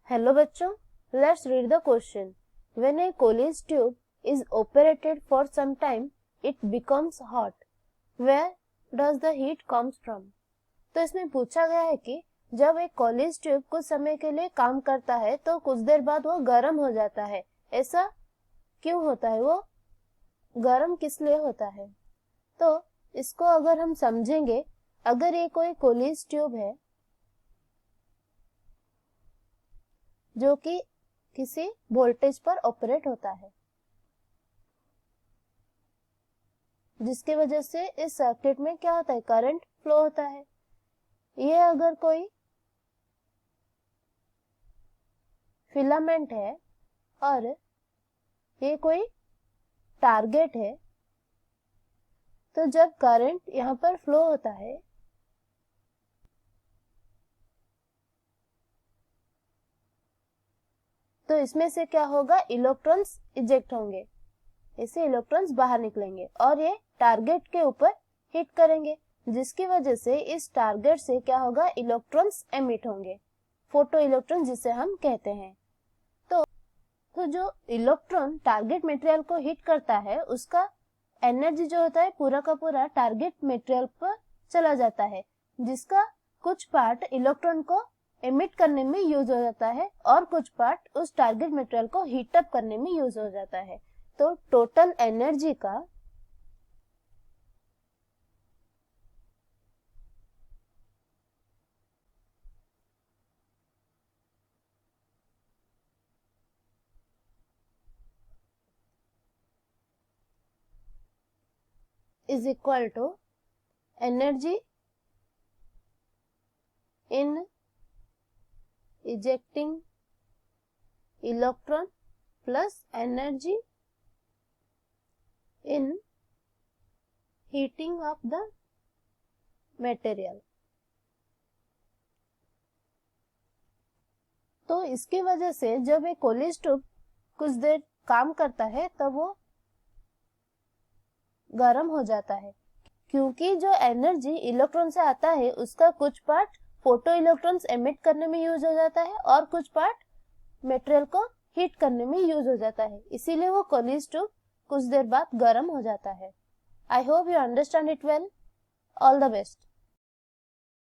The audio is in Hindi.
हेलो बच्चों, let's read the question. When a Coolidge tube is operated for some time it becomes hot, where does the heat comes from. तो इसमें पूछा गया है कि जब एक कोलिज ट्यूब कुछ समय के लिए काम करता है तो कुछ देर बाद वो गर्म हो जाता है। ऐसा क्यों होता है? वो गर्म किस लिए होता है? तो इसको अगर हम समझेंगे, अगर ये कोई कोलिज ट्यूब है जो कि किसी वोल्टेज पर ऑपरेट होता है, जिसकी वजह से इस सर्किट में क्या होता है, करंट फ्लो होता है। ये अगर कोई फिलामेंट है और ये कोई टारगेट है, तो जब करंट यहाँ पर फ्लो होता है तो इसमें से क्या होगा, इलेक्ट्रॉन्स इजेक्ट होंगे, इससे इलेक्ट्रॉन्स बाहर निकलेंगे और ये टारगेट के ऊपर हिट करेंगे, जिसकी वजह से इस टारगेट से क्या होगा, इलेक्ट्रॉन्स एमिट होंगे, फोटो इलेक्ट्रॉन जिसे हम कहते हैं। तो जो इलेक्ट्रॉन टारगेट मटेरियल को हिट करता है उसका एनर्जी जो होता है पूरा का पूरा टारगेट मटेरियल पर चला जाता है, जिसका कुछ पार्ट इलेक्ट्रॉन को एमिट करने में यूज हो जाता है और कुछ पार्ट उस टारगेट मटेरियल को हीट अप करने में यूज हो जाता है। तो टोटल एनर्जी का is equal to energy in ejecting electron plus energy in heating of the material। तो इसकी वजह से जब एक कोलिज ट्यूब कुछ देर काम करता है तब वो गर्म हो जाता है, क्योंकि जो एनर्जी इलेक्ट्रॉन से आता है उसका कुछ पार्ट फोटो इलेक्ट्रॉन्स एमिट करने में यूज हो जाता है और कुछ पार्ट मटेरियल को हीट करने में यूज हो जाता है, इसीलिए वो कोलिज ट्यूब कुछ देर बाद गर्म हो जाता है। I hope you understand it well. All the best.